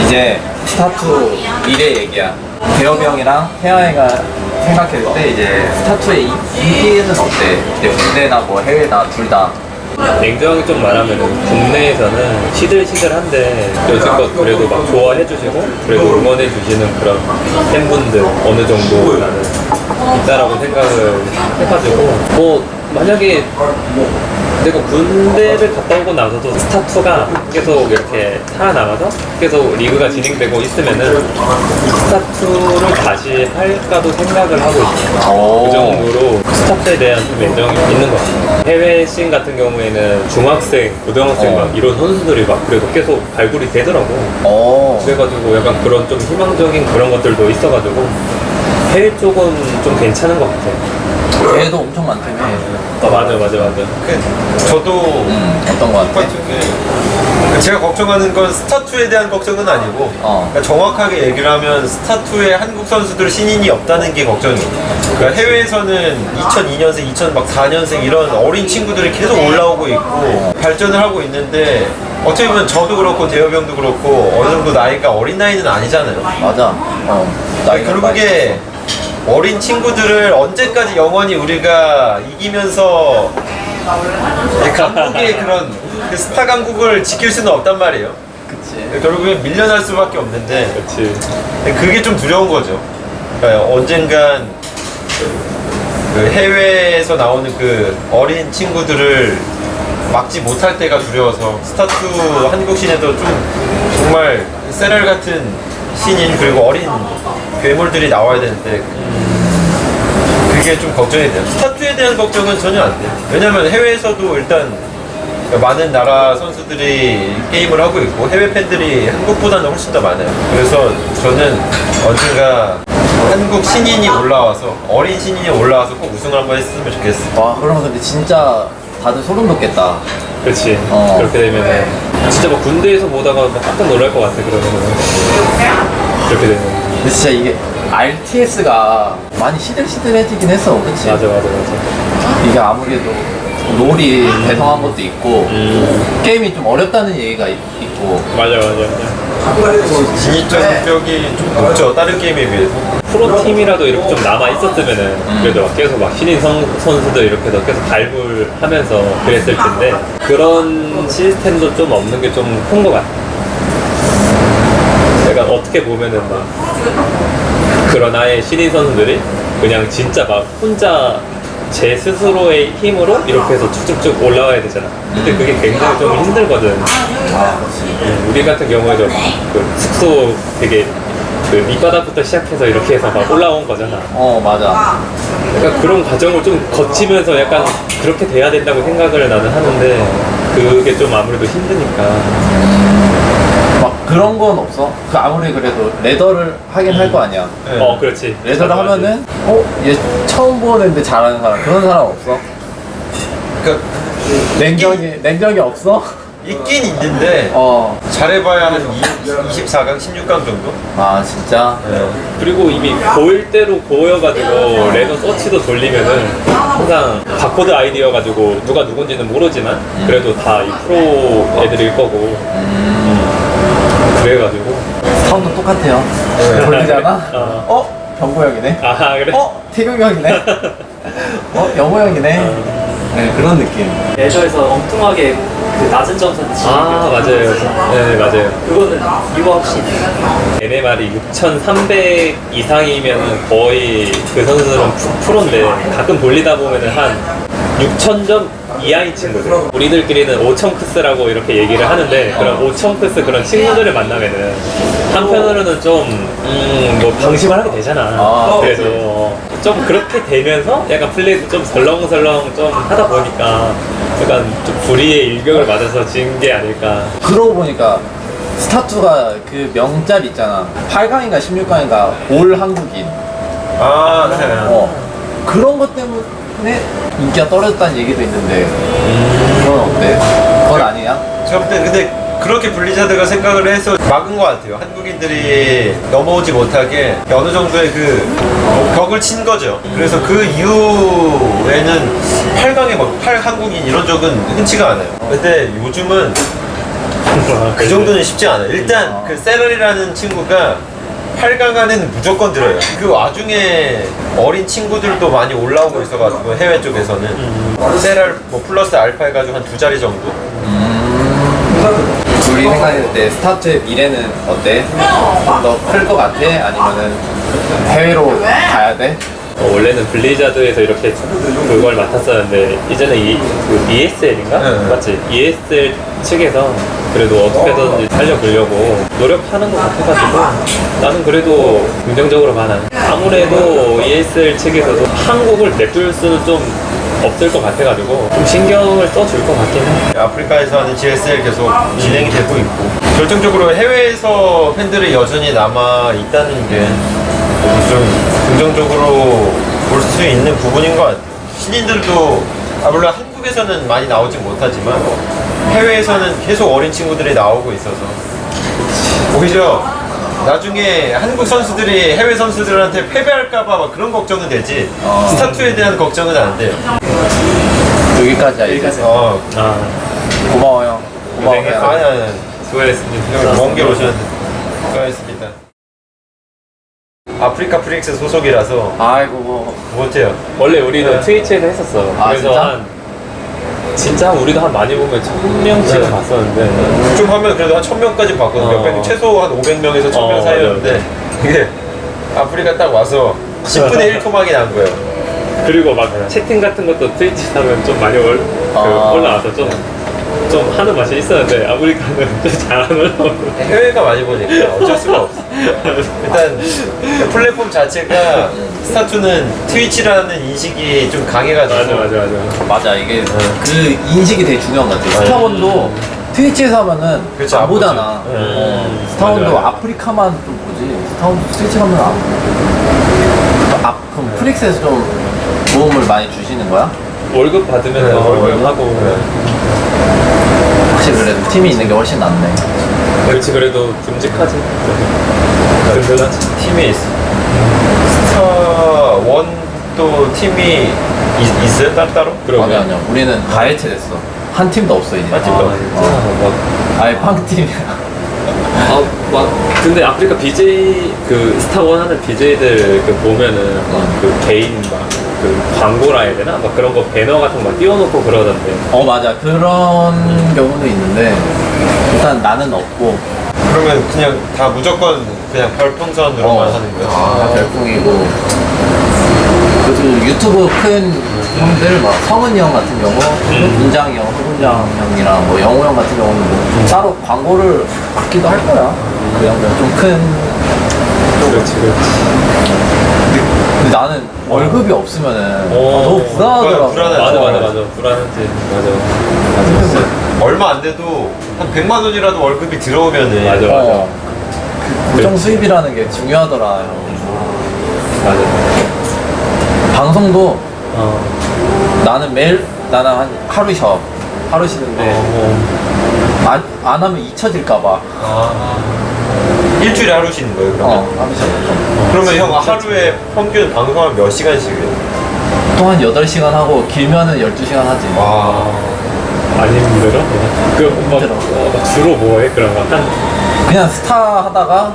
이제 스타2 미래 얘기야. 대엽이 형이랑 태아이가 생각했을 때 이제 스타2의 인기는 어때? 이제 국내나 뭐 해외나 둘 다. 냉정하게 좀 말하면 국내에서는 시들시들한데 여지껏 그래도 막 좋아해 주시고 그래도 응원해 주시는 그런 팬분들 어느 정도 나는 있다라고 생각을 해가지고 뭐 만약에 내가 군대를 갔다 오고 나서도 스타2가 계속 이렇게 살아남아서 계속 리그가 진행되고 있으면은 스타2를 다시 할까도 생각을 하고 있어요. 그 정도로 스타2에 대한 좀 애정이 있는 것 같아요. 해외 씬 같은 경우에는 중학생, 고등학생 막 이런 선수들이 막 그래도 계속 발굴이 되더라고. 그래가지고 약간 그런 좀 희망적인 그런 것들도 있어가지고 해외 쪽은 좀 괜찮은 것 같아요. 얘도 엄청 많다며. 맞아. 저도 어떤 거 같아? 제가 걱정하는 건 스타2에 대한 걱정은 아니고 그러니까 정확하게 얘기를 하면 스타2에 한국 선수들 신인이 없다는 게 걱정이에요. 그러니까 해외에서는 2002년생, 2004년생 이런 어린 친구들이 계속 올라오고 있고 발전을 하고 있는데 어떻게 보면 저도 그렇고 대엽이 형도 그렇고 어느 정도 나이가 어린 나이는 아니잖아요. 맞아. 결국에 어린 친구들을 언제까지 영원히 우리가 이기면서 강국의 그런 그 스타 강국을 지킬 수는 없단 말이에요. 그치. 결국엔 밀려날 수밖에 없는데 그렇지. 그게 좀 두려운 거죠. 그러니까 언젠간 그 해외에서 나오는 그 어린 친구들을 막지 못할 때가 두려워서 스타2 한국 신에도 좀 정말 세랄 같은 신인 그리고 어린 괴물들이 나와야 되는데 그게 좀 걱정이 돼요. 스타2에 대한 걱정은 전혀 안 돼요. 왜냐면 해외에서도 일단 많은 나라 선수들이 게임을 하고 있고 해외 팬들이 한국보다는 훨씬 더 많아요. 그래서 저는 언젠가 한국 신인이 올라와서 어린 신인이 올라와서 꼭 우승을 한번 했으면 좋겠어요. 와, 그러면 근데 진짜 다들 소름 돋겠다. 그렇지. 그렇게 되면은 진짜 막 군대에서 보다가 막 깜짝 놀랄 것 같아. 그러면은 그렇게 되면. 근데 진짜 이게 RTS가 많이 시들시들해지긴 했어, 그치? 맞아. 이게 아무래도 롤이 대성한 것도 있고 게임이 좀 어렵다는 얘기가 있고. 맞아. 진입자 성격이 좀 높죠. 다른 게임에 비해서. 프로팀이라도 이렇게 좀 남아 있었으면은 그래도 막 계속 막 신인 선수들 이렇게 더 계속 발굴하면서 그랬을 텐데 그런 시스템도 좀 없는 게 좀 큰 것 같아. 약간 어떻게 보면은 막 그런 아예 신인 선수들이 그냥 진짜 막 혼자 제 스스로의 힘으로 이렇게 해서 쭉쭉쭉 올라와야 되잖아. 근데 그게 굉장히 좀 힘들거든. 우리 같은 경우에도 그 숙소 되게 그 밑바닥부터 시작해서 이렇게 해서 막 올라온 거잖아. 맞아. 약간 그런 과정을 좀 거치면서 약간 그렇게 돼야 된다고 생각을 나는 하는데 그게 좀 아무래도 힘드니까. 막 그런 건 없어? 그 아무리 그래도 레더를 하긴 할 거 아니야. 그렇지. 레더를 하면은 얘 처음 보는데 잘하는 사람 그런 사람 없어? 그러니까 냉정이 없어? 있긴 있는데 잘해봐야 한 24강, 16강 정도? 아 진짜? 그리고 이미 보일 대로 보여가지고 레더 서치도 돌리면은 항상 바코드 아이디여가지고 누가 누군지는 모르지만 그래도 다 이 프로 애들일 거고 그래가지고 사운드 똑같아요. 돌리잖아? 병구 형이네? 아 그래? 태경 형이네? 영호 형이네? 네, 그런 느낌. 레저에서 엉뚱하게 그 낮은 점수를 치는 맞아요. 네, 맞아요. 그거는 이유가 혹시 NMR이 6,300 이상이면 거의 그 선수들은 프로인데 가끔 돌리다 보면은 한 6,000점 이하인 친구들 우리들끼리는 5천 크스라고 이렇게 얘기를 하는데 그런 5천 크스 그런 친구들을 만나면은 한편으로는 좀 뭐 방심을 하게 되잖아. 그래서 좀 그렇게 되면서 약간 플레이도 좀 설렁설렁 좀 하다 보니까 약간 좀 불의의 일격을 맞아서 진 게 아닐까. 그러고 보니까 스타2가 그 명짤 있잖아. 8강인가 16강인가 올 한국인. 네. 그런 것 때문에 인기가 떨어졌다는 얘기도 있는데 그건 어때? 그건 아니야? 제가 볼 때 근데 그렇게 블리자드가 생각을 해서 막은 것 같아요. 한국인들이 넘어오지 못하게 어느 정도의 그 벽을 친 거죠. 그래서 그 이후에는 8강에 막 8한국인 이런 적은 흔치가 않아요. 근데 요즘은 그 정도는 쉽지 않아요. 일단 그 세럴이라는 친구가 8강 안에는 무조건 들어요. 그 와중에 어린 친구들도 많이 올라오고 있어가지고 해외 쪽에서는 세럴 뭐 플러스 알파 해가지고 한 2자리 정도? 둘이 생각했을 때 스타트의 미래는 어때? 더 클 것 같아? 아니면은 해외로 가야 돼? 원래는 블리자드에서 이렇게 그걸 맡았었는데 이제는 그 ESL인가? 네. 맞지? ESL 측에서 그래도 어떻게든지 살려보려고 노력하는 것 같아가지고 나는 그래도 긍정적으로 봐는. 아무래도 ESL 측에서도 한국을 내줄 수는 좀 없을 것 같아가지고 좀 신경을 써줄 것 같긴 해. 아프리카에서 하는 GSL 계속 진행이 되고 있고 결정적으로 해외에서 팬들이 여전히 남아 있다는 게 좀 긍정적으로 볼 수 있는 부분인 것 같아요. 신인들도 물론 한국에서는 많이 나오진 못하지만 해외에서는 계속 어린 친구들이 나오고 있어서 오히려 나중에 한국 선수들이 해외 선수들한테 패배할까봐 막 그런 걱정은 되지 스타투에 대한 걱정은 안 돼요. 여기까지 알겠어. 아, 고마워요. 고마워요. 아니 수고했습니다. 먼길 오셨는데 수고하셨습니다. 아프리카 프릭스 소속이라서 아이고 뭐. 못해요. 원래 우리도 트위치에서 했었어. 아, 그래서 진짜? 진짜 우리도 한 많이 보면 1000명씩 봤었는데 좀 하면 그래도 한 1000명까지 봤거든요. 몇백, 최소 한 500명에서 1000명 사이였는데 이게 아프리카 딱 와서 10분의 1 토막이 난 거예요. 그리고 막 채팅 같은 것도 트위치 하면 좀 많이 올라와서 좀 하는 맛이 있었는데 아프리카는 좀 잘 안 올라오고 해외가 많이 보니까 어쩔 수가 없어. 일단 플랫폼 자체가 스타투는 트위치라는 인식이 좀 강해가지고 맞아. 이게 그 인식이 되게 중요한 것 같아. 스타원도 트위치에서 하면은 그렇죠, 안 안 보잖아. 보지. 스타원도 맞아. 아프리카만 좀 보지. 스타원도 트위치 가면 안 보고. 그럼 프릭스에서 좀 도움을 많이 주시는 거야? 월급 받으면서 하고 확실히 그래도 팀이 있는 게 훨씬 낫네. 그렇지. 그래도 듬직하지. 든든하지. 팀이 있어. 스타원도 팀이 있어요? 따로? 아니 아니야. 우리는 다 해체됐어. 한 팀도 없어 이제. 한 팀도 없어. 아예 빵팀이야. 막 근데 아프리카 BJ 그 스타원 하는 BJ들 그 보면은 막 그 개인 막 그 광고라 해야 되나? 막 그런 거 배너 같은 거 막 띄워놓고 그러던데. 맞아. 그런 경우도 있는데 일단 나는 없고. 그러면 그냥 다 무조건 그냥 별풍선으로만 하는 거야? 다 별풍이고. 그리고 유튜브 큰 형들 막 성은이 형 같은 경우, 문장이 형, 후문장 형이랑 뭐 영호 형 같은 경우는 뭐 따로 광고를 받기도 할 거야. 그 형들 좀 큰. 그렇지. 근데 나는 월급이 없으면은 너무 불안하더라고. 불안하지. 맞아. 불안하지. 맞아. 얼마 안 돼도 한 100만 원이라도 월급이 들어오면은 맞아. 그 고정 수입이라는 게 중요하더라. 맞아. 방송도 나는 한 하루 쉬어. 하루 쉬는데 안 하면 잊혀질까봐. 일주일에 하루 쉬는 거예요, 그러면? 하루 쉬어. 그러면 형 하루에 평균 방송하면 몇 시간씩이에요? 보통 한 8시간 하고 길면은 12시간 하지. 와. 많이 힘들어? 힘들어. 주로 뭐 해? 그런 거? 그냥 스타 하다가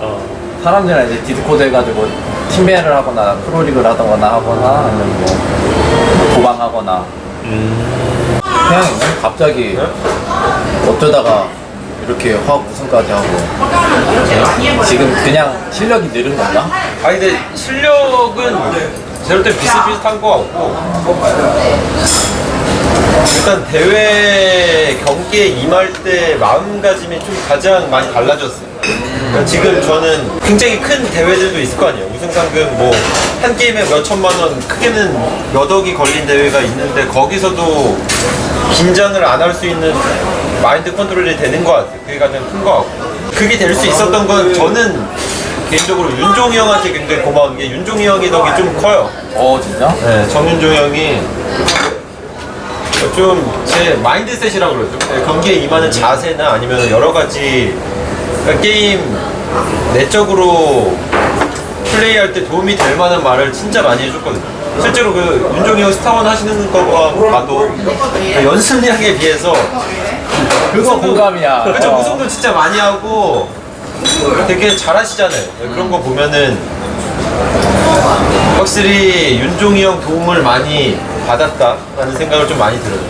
사람들이랑 이제 디스코드 해가지고 팀배를 하거나 프로리그를 하거나 아니면 뭐 도방하거나 그냥 갑자기 어쩌다가 이렇게 화학 우승까지 하고 지금 그냥 실력이 늘은 건가? 근데 실력은 제가 볼 때 비슷비슷한 거 같고 일단 대회 경기에 임할 때 마음가짐이 좀 가장 많이 달라졌어요. 그러니까 지금 저는 굉장히 큰 대회들도 있을 거 아니에요. 우승상금 뭐 한 게임에 몇 천만 원, 크게는 몇 억이 걸린 대회가 있는데 거기서도 긴장을 안 할 수 있는 마인드 컨트롤이 되는 것 같아요. 그게 가장 큰 것 같고 그게 될 수 있었던 건 저는 개인적으로 윤종이 형한테 굉장히 고마운 게 윤종이 형이 덕이 좀 커요. 진짜? 네, 정윤종 형이 좀 제 마인드셋이라고 그러죠. 네, 경기에 임하는 자세나 아니면 여러 가지 그러니까 게임 내적으로 플레이할 때 도움이 될 만한 말을 진짜 많이 해줬거든요. 실제로 그 윤종이 형 스타원 하시는 거 봐도 그 연습량에 비해서 그거 공감이야. 그죠? 우승도 진짜 많이 하고 되게 잘하시잖아요. 그런 거 보면은 확실히 윤종이 형 도움을 많이 받았다라는 생각을 좀 많이 들어요.